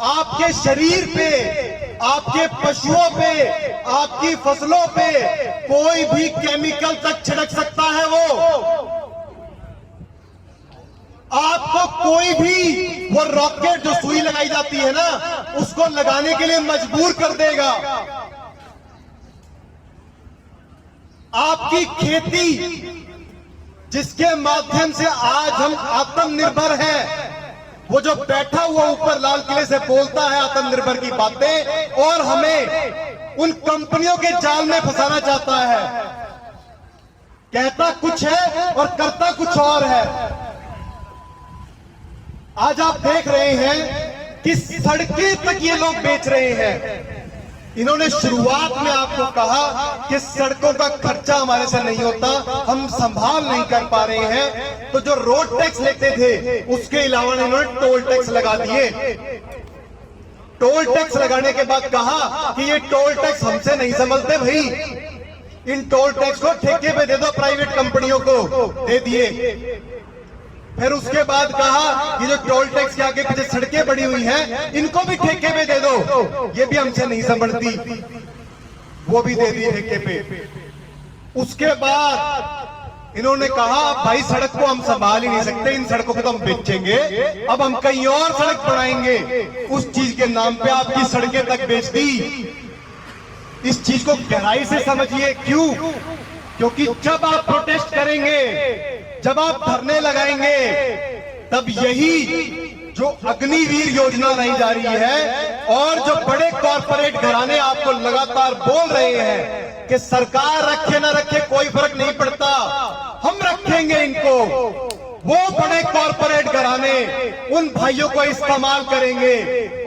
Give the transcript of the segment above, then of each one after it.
आपके शरीर पे, आपके पशुओं पे, आपकी फसलों पे कोई भी केमिकल तक छिड़क सकता है। वो आपको कोई भी वो रॉकेट जो सुई लगाई जाती है ना, उसको लगाने के लिए मजबूर कर देगा। आपकी खेती जिसके माध्यम से आज हम आत्मनिर्भर हैं, वो जो बैठा हुआ ऊपर लाल किले से बोलता है आत्मनिर्भर की बातें और हमें उन कंपनियों के जाल में फंसाना चाहता है। कहता कुछ है और करता कुछ और है। आज आप देख रहे हैं कि सड़कें तक ये लोग बेच रहे हैं। इन्होंने शुरुआत में आपको कहा कि सड़कों का खर्चा हमारे से नहीं होता, हम संभाल नहीं कर पा रहे हैं, तो जो रोड टैक्स लेते थे उसके अलावा इन्होंने टोल टैक्स लगा दिए। टोल टैक्स लगाने के बाद कहा कि ये टोल टैक्स हमसे नहीं संभलते भाई, इन टोल टैक्स को ठेके पे दे दो, प्राइवेट कंपनियों को दे दिए। फिर उसके बाद कहा कि जो टोल टैक्स के आगे पीछे सड़कें बड़ी हुई हैं, इनको भी ठेके पे दे दो, ये भी हमसे नहीं संभलती, वो भी दे दिए ठेके पे। उसके बाद इन्होंने कहा भाई सड़क को हम संभाल ही नहीं सकते, इन सड़कों को तो हम बेचेंगे, अब हम कहीं और सड़क बनाएंगे। उस चीज के नाम पे आपकी सड़कें तक बेच दी। इस चीज को गहराई से समझिए। क्यों? क्योंकि जब आप प्रोटेस्ट करेंगे, जब आप धरने लगाएंगे, तब यही जो अग्निवीर योजना नहीं जा रही है और जो बड़े कॉरपोरेट घराने आपको लगातार बोल रहे हैं कि सरकार रखे ना रखे कोई फर्क नहीं पड़ता, हम रखेंगे इनको, वो बड़े कॉरपोरेट घराने उन भाइयों को इस्तेमाल करेंगे।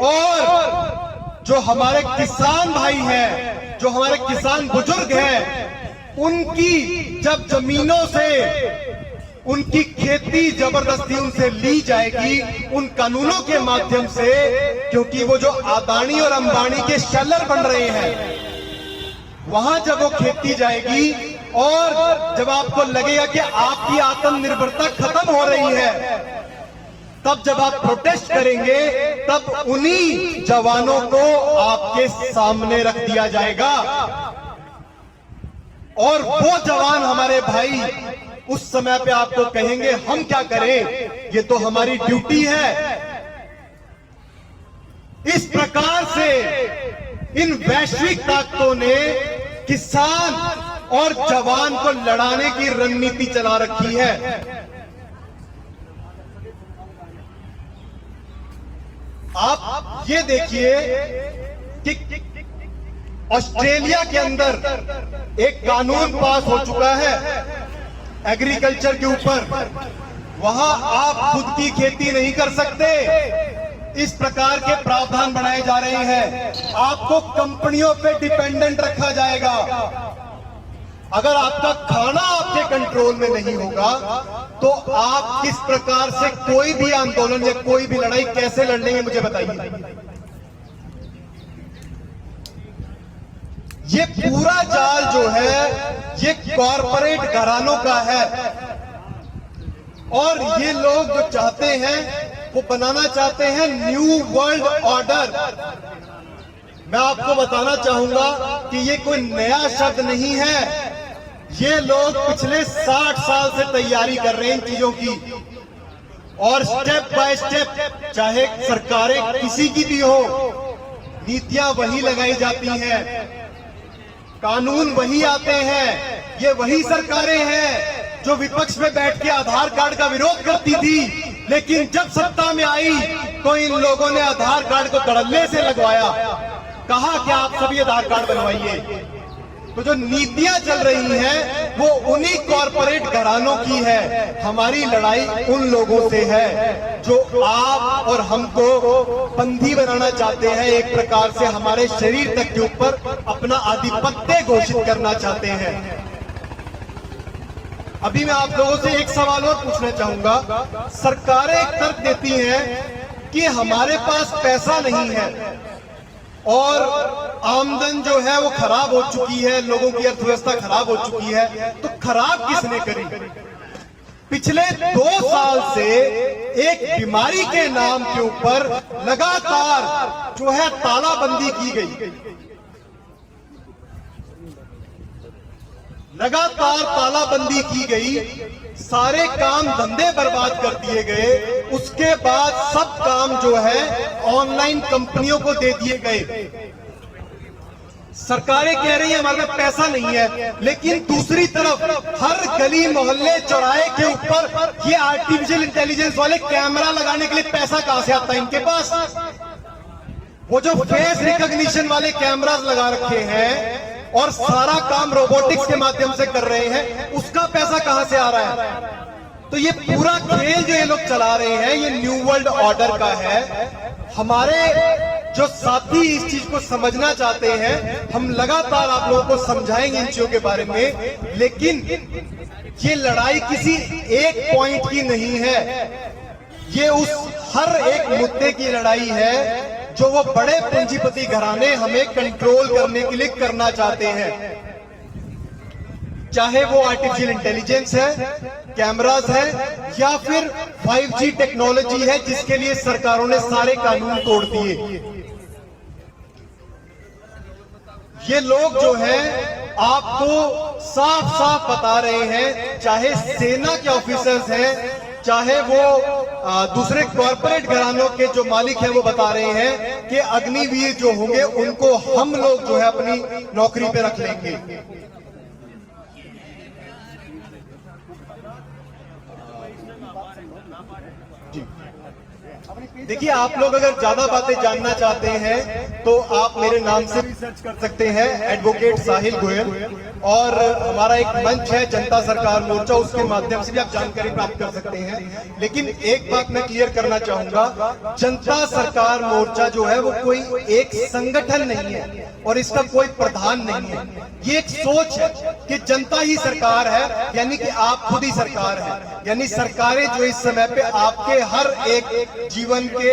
और जो हमारे किसान भाई हैं, जो हमारे किसान बुजुर्ग हैं, उनकी जब जमीनों से उनकी खेती जबरदस्ती उनसे ली जाएगी उन कानूनों के माध्यम से, क्योंकि वो जो अदानी और अंबानी के शेलर बन रहे हैं, वहां जब वो खेती जाएगी और जब आपको लगेगा कि आपकी आत्मनिर्भरता खत्म हो रही है, तब जब आप प्रोटेस्ट करेंगे, तब उन्हीं जवानों को आपके सामने रख दिया जाएगा। और वो जवान हमारे भाई उस समय पे आपको कहेंगे हम क्या करें, ये तो हमारी ड्यूटी है। इस प्रकार से इन वैश्विक ताकतों ने किसान और जवान को लड़ाने की रणनीति चला रखी है। आप ये देखिए कि ऑस्ट्रेलिया के अंदर एक कानून पास हो चुका है एग्रीकल्चर के ऊपर। वहां आप खुद की खेती नहीं कर सकते, इस प्रकार के प्रावधान बनाए जा रहे हैं। आपको कंपनियों पे डिपेंडेंट रखा जाएगा। अगर आपका खाना आपके कंट्रोल में नहीं होगा तो आप किस प्रकार से कोई भी आंदोलन या कोई भी लड़ाई कैसे लड़ लेंगे, मुझे बताइए। ये पूरा जाल जो है ये कॉरपोरेट घरानों का है और ये लोग जो चाहते हैं वो बनाना चाहते हैं न्यू वर्ल्ड ऑर्डर। मैं आपको बताना चाहूंगा कि ये कोई नया शब्द नहीं है, ये लोग पिछले 60 साल से तैयारी कर रहे हैं इन चीजों की। और स्टेप बाय स्टेप, चाहे सरकारें किसी की भी हो, नीतियां वही लगाई जाती हैं, कानून वही आते हैं। ये वही सरकारें हैं जो विपक्ष में बैठ के आधार कार्ड का विरोध करती थी, लेकिन जब सत्ता में आई तो इन लोगों ने आधार कार्ड को धड़ल्ले से लगवाया, कहा कि आप सभी आधार कार्ड बनवाइए। तो जो नीतियां चल रही हैं वो उन्हीं कॉरपोरेट घरानों की है। हमारी लड़ाई उन लोगों से है जो आप और हमको बंदी बनाना चाहते हैं, एक प्रकार से हमारे शरीर तक के ऊपर अपना आधिपत्य घोषित करना चाहते हैं। अभी मैं आप लोगों से एक सवाल और पूछना चाहूंगा। सरकारें एक तर्क देती हैं कि हमारे पास पैसा नहीं है और आमदन जो है वो खराब हो चुकी है, लोगों की अर्थव्यवस्था खराब हो चुकी है, तो खराब किसने करी? पिछले 2 साल से एक बीमारी के नाम के ऊपर लगातार जो है तालाबंदी की गई, लगातार तालाबंदी की गई, सारे काम धंधे बर्बाद कर दिए गए। उसके बाद सब काम जो है ऑनलाइन कंपनियों को दे दिए गए। सरकारें कह रही है हमारे पास पैसा नहीं है, लेकिन दूसरी तरफ हर गली मोहल्ले चौराहे के ऊपर ये आर्टिफिशियल इंटेलिजेंस वाले कैमरा लगाने के लिए पैसा कहां से आता है इनके पास? वो जो फेस रिकॉग्निशन वाले कैमरास लगा रखे हैं और सारा काम रोबोटिक्स के माध्यम से कर रहे हैं, उसका पैसा कहां से आ रहा है? तो ये पूरा खेल जो ये लोग चला रहे हैं ये न्यू वर्ल्ड ऑर्डर का है। हमारे जो साथी इस चीज को समझना चाहते हैं, हम लगातार आप लोगों को समझाएंगे इन चीजों के बारे में, लेकिन ये लड़ाई किसी एक पॉइंट की नहीं है, ये उस हर एक मुद्दे की लड़ाई है जो वो बड़े पूंजीपति घराने हमें कंट्रोल करने के लिए करना चाहते हैं। चाहे वो आर्टिफिशियल इंटेलिजेंस है, कैमरास है, या फिर 5G टेक्नोलॉजी है जिसके लिए सरकारों ने सारे कानून तोड़ दिए। ये लोग जो है आपको साफ साफ बता रहे हैं, चाहे सेना के ऑफिसर्स हैं, चाहे वो दूसरे कॉरपोरेट घरानों के जो मालिक हैं, वो बता रहे हैं कि अग्निवीर जो होंगे उनको हम लोग जो है अपनी नौकरी पे रख लेंगे। देखिए, आप लोग अगर ज्यादा बातें जानना चाहते हैं तो आप मेरे नाम से भी सर्च कर सकते हैं, एडवोकेट साहिल गोयल, और हमारा एक मंच है जनता सरकार मोर्चा, उसके माध्यम से भी आप जानकारी प्राप्त कर सकते हैं। लेकिन एक बात मैं क्लियर करना चाहूंगा, जनता सरकार मोर्चा जो है वो कोई एक संगठन नहीं है और इसका कोई प्रधान नहीं है। ये एक सोच है कि जनता ही सरकार है, यानी कि आप खुद ही सरकार है, यानी सरकारें जो इस समय पे आपके हर एक जीवन के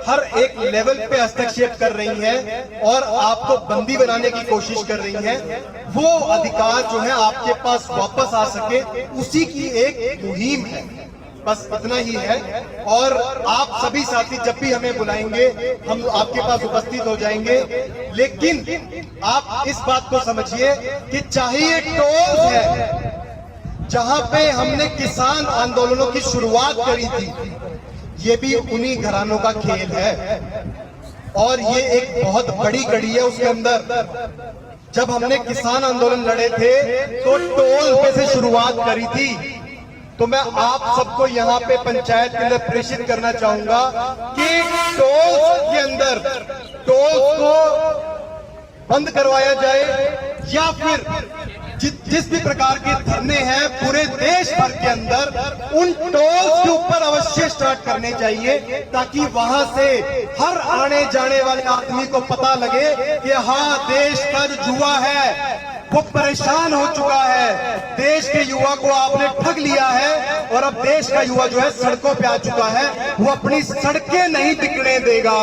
हर एक लेवल पे हस्तक्षेप कर रही हैं और आपको बंदी बनाने की कोशिश कर रही हैं। वो अधिकार जो है आपके पास वापस आ सके, उसी की एक मुहिम है, बस इतना ही है। और आप सभी साथी जब भी हमें बुलाएंगे हम आपके पास उपस्थित हो जाएंगे। लेकिन आप इस बात को समझिए कि चाहे ये टोल है जहां पे हमने किसान आंदोलनों की शुरुआत करी थी, ये भी उन्हीं घरानों का खेल है और ये एक बहुत बड़ी कड़ी है उसके अंदर। जब हमने किसान आंदोलन लड़े थे तो टोल पे से शुरुआत करी थी। तो मैं आप सबको यहाँ पे पंचायत के अंदर प्रेषित करना चाहूंगा कि टोल के अंदर टोल को बंद करवाया जाए, या फिर जिस भी प्रकार के धरने हैं पूरे देश भर के अंदर उन टोल के ऊपर अवश्य स्टार्ट करने चाहिए, ताकि वहां से हर आने जाने वाले आदमी को पता लगे कि हाँ, देश का जो युवा है वो परेशान हो चुका है, देश के युवा को आपने ठग लिया है और अब देश का युवा जो है सड़कों पे आ चुका है, वो अपनी सड़कें नहीं टिकने देगा।